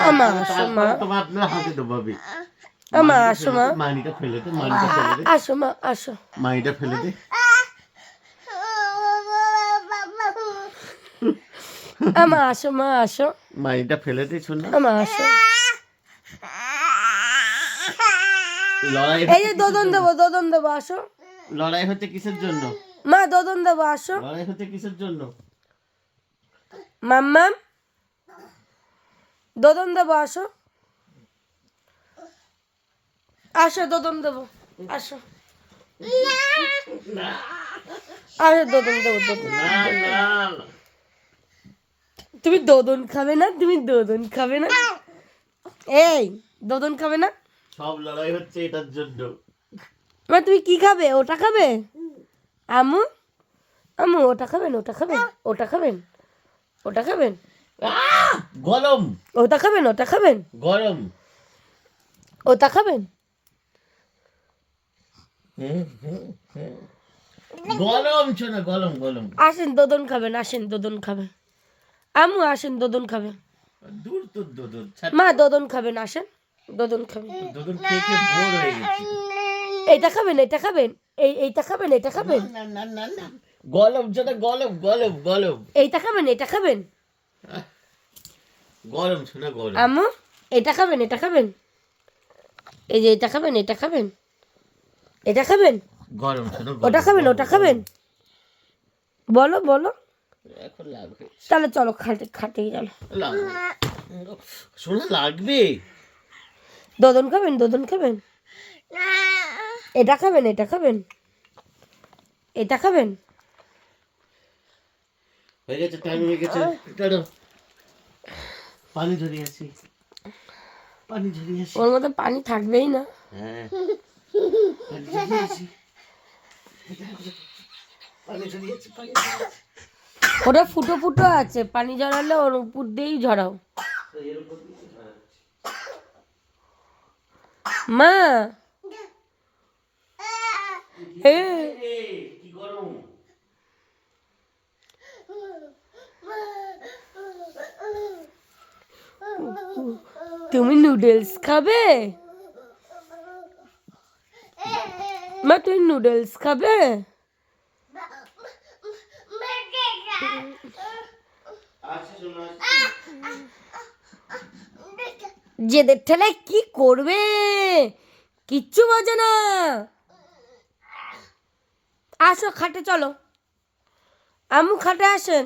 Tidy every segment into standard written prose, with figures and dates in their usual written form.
আমা আসো মা, তোমার আপনার হাতে দেবো ভাবি। আমা আসো মা, মানিটা ফেলে দে, মানিটা ফেলে দে, আসো মা আসো, মানিটা ফেলে দে। আমা আসো মা আসো, মানিটা ফেলে দে শোনা। আমা আসো। লড়াই এই যে দোদন দেবো আসো। লড়াই হচ্ছে কিসের জন্য? মা দোদন দেবো আসো। লড়াই হচ্ছে কিসের জন্য? মাম্মাম দোদন দেবো আসো, আসো দোদন দেবো আসো, আসো দোদন দেবো দোদন। না না, তুমি দোদন খাবে না, তুমি দোদন খাবে না, এই দোদন খাবে না? সব লড়াই হচ্ছে এটার জন্য। মা তুমি কি খাবে? ওটা খাবে? আম্মু আম্মু ওটা খাবেন, ওটা খাবেন, ওটা খাবেন, ওটা খাবেন, গরম ওটা খাবেন, ওটা খাবেন, গরম। ওটা খাবেন। গরম শোনা, গরম গরম। আসেন দোদন খাবেন, আসেন দোদন খাবেন। আম্মু আসেন দোদন খাবেন। দূর তোর দোদন, মা দোদন খাবেন, আসেন দোদন খাবেন। দোদন খেয়ে খেয়ে বোর হয়ে গেছি। এইটা খাবেন, এটা খাবেন, এইটা খাবেন, এটা খাবেন, না না না না, গরম শোনা, গরম গরম গরম। এইটা খাবেন, এটা খাবেন। গরম শোনা, গরম। আম্মু এটা খাবেন, এটা খাবেন, এই যে এটা খাবেন, এটা খাবেন, এটা খাবেন, গরম শোনা, ওটা খাবেন, ওটা খাবেন, বলো বলো। এখন লাগবে, তাহলে চলো খাটে খাটে চলো। লাগবে শোনা, লাগবে। দোদন খাবেন, দোদন খাবেন, এটা খাবেন, এটা খাবেন, এটা খাবেন। হয়ে গেছে, টাইম হয়ে গেছে। টানো, পানি ঝরিয়ে আসি, পানি ঝরিয়ে আসি। ওর মধ্যে পানি থাকবেই না। হ্যাঁ, পানি ঝরিয়ে আসি, পানি ঝরিয়ে আসি, পানি ঝরিয়ে আসি। ওটা ফুটো ফুটো আছে, পানি ঝরালে ওর উপর দিয়েই ঝরাও। মা কি গরম। তুমি নুডলস খাবে? মা তুমি নুডলস খাবে? জেদের ঠেলায় কি করবে, কিচ্ছু বোঝে না। আসো খাটে চলো, আম্মু খাটে আসেন।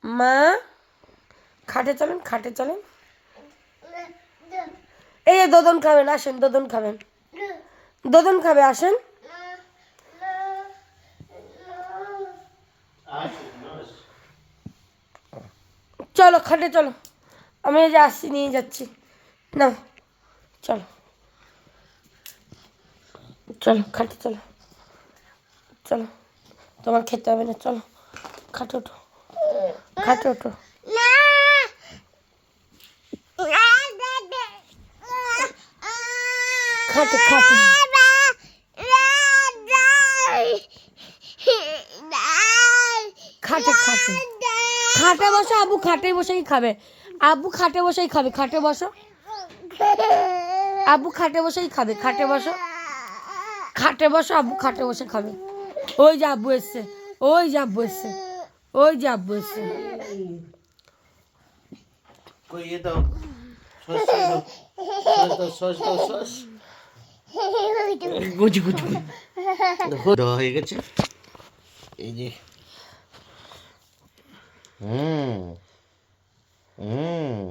মা খাটে চলেন, খাটে চলেন। এই যে দোদন খাবেন, আসেন দোদন খাবেন, দোদন খাবে, আসেন। চলো খাটে চলো, আমি এই যে আসছি, নিয়ে যাচ্ছি না। চলো চলো খাটে চলো, চলো তোমার খেতে হবে না, চলো খাটে ওঠো, খাটে ওঠো। খাটে খাটে খাটে খাটে খাটে বসো, আবু খাটে বসেই খাবে, আবু খাটে বসেই খাবে, খাটে বসো, আবু খাটে বসেই খাবে, খাটে বসো, খাটে বসো, আবু খাটে বসে খাবে। ওই যে আব্বু এসছে, ওই যে আব্বু এসছে, ওই যে আব্বু এসছে। কই এ দাও, সস দাও, সস দাও, সস দাও, সস। গুজি গুজি দেওয়া হয়ে গেছে। এই যে হুম হুম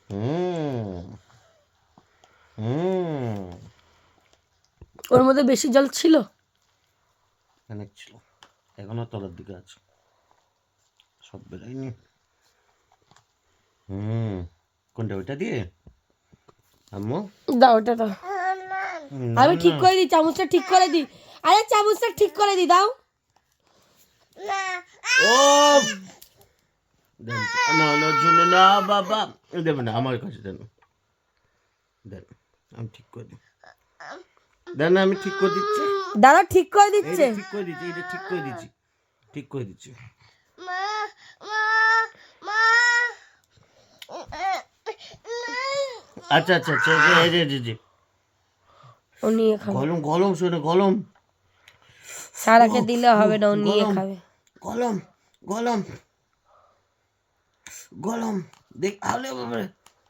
হুম হুম। ওর মধ্যে বেশি জল ছিল, অনেক ছিল, এখনো তলার দিকে আছে, সব বেরোয়নি। কোনটা, ওইটা দিয়ে আম্মু দাও ওটা দাও, আমি ঠিক করে দিই, চামচটা ঠিক করে দিই, আরে চামচটা ঠিক করে দিই, দাও। ও দেন না না জন্য না বাবা, দেবে না, আমার কাছে দেন, দেন আমি ঠিক করে দিই, দেন আমি ঠিক করে দিচ্ছি, দাদা ঠিক করে দিচ্ছে, ঠিক করে দিচ্ছি, এটা ঠিক করে দিচ্ছি, ঠিক করে দিচ্ছি। আচ্ছা আচ্ছা আচ্ছা এই যে জি জি ও নিয়ে খাবে। গলম গলম শোনো গলম সারাকে দিলে হবে না, ও নিয়ে গলম খাবে। গলম গলম গলম দেখ আলে বাবারে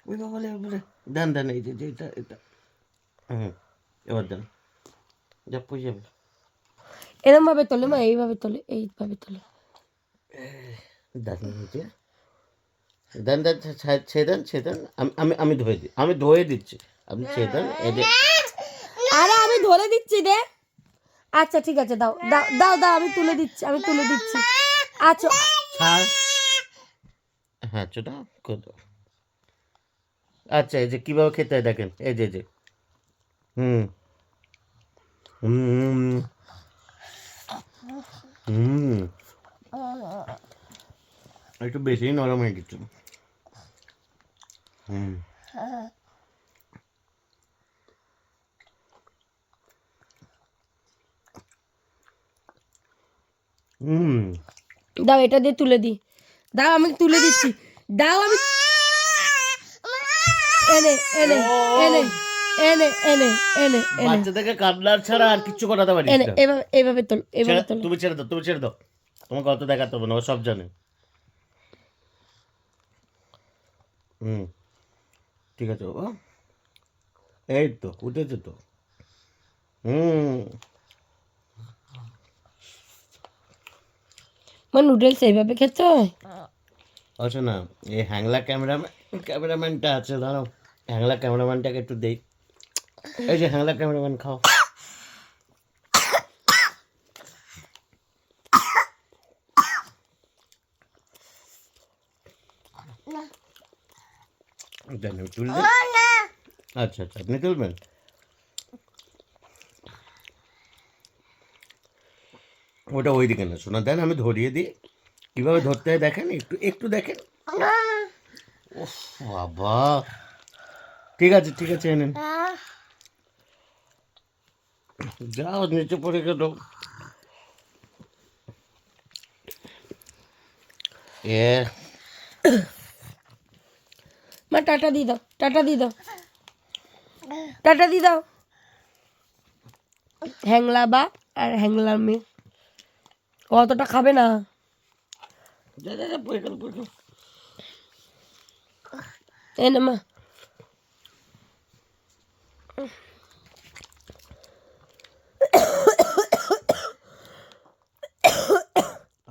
ওই বাবারে বাবারে দেন দেন এই যে যে এটা এটা হুম এবার দেন যা পুই যাবে এরম ভাবে তোলে মা, এইভাবে তোলে, এইভাবে তোলে। দেন এই যে দেন দেন ছেদেন ছেদেন আমি ধুয়ে দিই, আমি ধুয়ে দিচ্ছি, আপনি ছেদেন এই যে আরে আমি ধরে দিচ্ছি রে। আচ্ছা ঠিক আছে, দাও দাও দাও দাও, আমি তুলে দিচ্ছি, আমি তুলে দিচ্ছি। আচ্ছা ছাড় হ্যাঁ ছোটা করে দাও। আচ্ছা এই যে কীভাবে খেতে হয় দেখেন এই যে যে হুম হুম হুম একটু বেশি নরম হয়ে গেছিল হুম হুম দাও, এটা দিয়ে তুলে দিই। দাও আমি তুলে দিচ্ছি, দাও আমি এনে এনে এনে এনে এনে এনে এনে বাচ্চাদেরকে কাবলার ছাড়া আর কিচ্ছু করাতে পারিস এনে না। এভাবে এভাবে তোল, এভাবে তোল। তুমি ছেড়ে দাও, তুমি ছেড়ে দাও, তোমাকে অত দেখাতে হবে না, ও সব জানে। হুম ঠিক আছে বাবা, এই তো উঠেছে তো। হুম মানে নুডলস এইভাবে খেতে হয়? আচ্ছা না, এই হ্যাংলা ক্যামেরাম্যানটা আছে, ধরো হ্যাংলা ক্যামেরাম্যানটাকে একটু দেই। এই যে হ্যাংলা ক্যামেরাম্যান খাও। দেন আমি তুলে দিই। আচ্ছা আচ্ছা আপনি তুলবেন। ওটা ওই দিকে না শোনা, দেন আমি ধরিয়ে দিই, কীভাবে ধরতে হয় দেখেন, একটু একটু দেখেন। ওহ বাবা, ঠিক আছে এনেন, যাও নিচে পড়ে গেল। এ মা টাটা দিয়ে দাও, টাটা দিয়ে দাও, টাটা দিয়ে দাও। হ্যাংলা বা আর হ্যাংলার মেয়ে অতটা খাবে না। যা যা যা পড়ে গেল পড়ে গেল। এই না মা,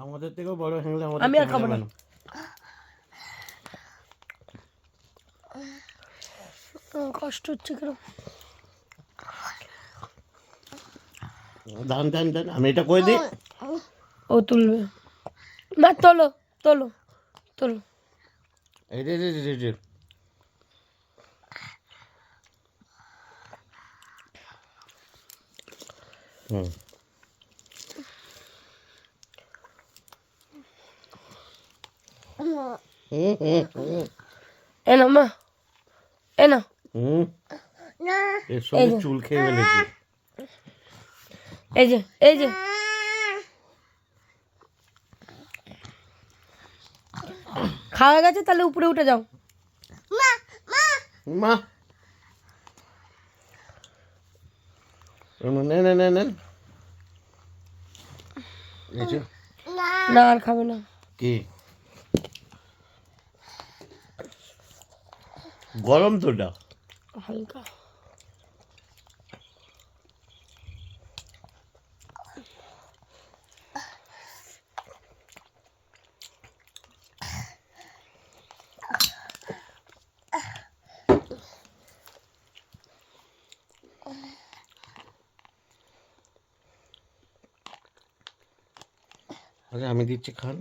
আমাদের থেকেও বড় হ্যাংলা আমাদের আমি আর খাবো না। ক্যামেরাম্যান। কষ্ট হচ্ছে কেন? দান দান দান আমি এটা করে দিই। ও তুলবে। মা তোলো তোলো তোলো। এই রে রে রে রে হুম হুম হুম হুম এ না মা, এ না। হুম এর সঙ্গে চুল খেয়ে ফেলেছি। এই যে এই যে খাওয়া গেছে, তাহলে উপরে উঠে যাও। মা নেন নেন নেন এই যে না আর খাবে না। কি গরম তো ওটা। হালকা আচ্ছা আমি দিচ্ছি খান।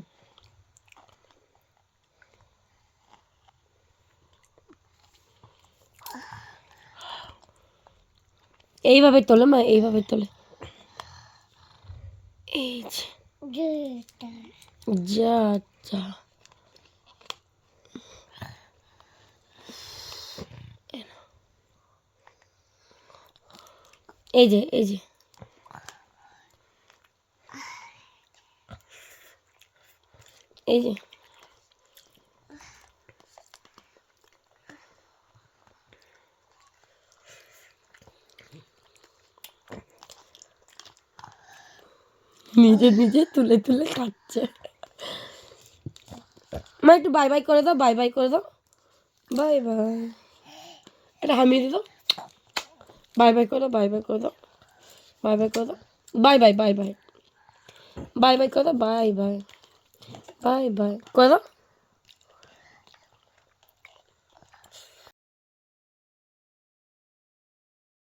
এইভাবে তোলে মা, এইভাবে তোলে। এই যে যা যা এই যে এই যে এই যে নিজে নিজে তুলে তুলে খাচ্ছে। মা একটু বাই বাই করে দাও, বাই বাই করে দাও, বাই বাই। এটা হামিয়ে দিও, বাই বাই করে দাও, বাই বাই করে দাও, বাই বাই করে দাও, bye bye bye bye, bye bye করে দাও, বাই বাই, বাই বাই করে দাও।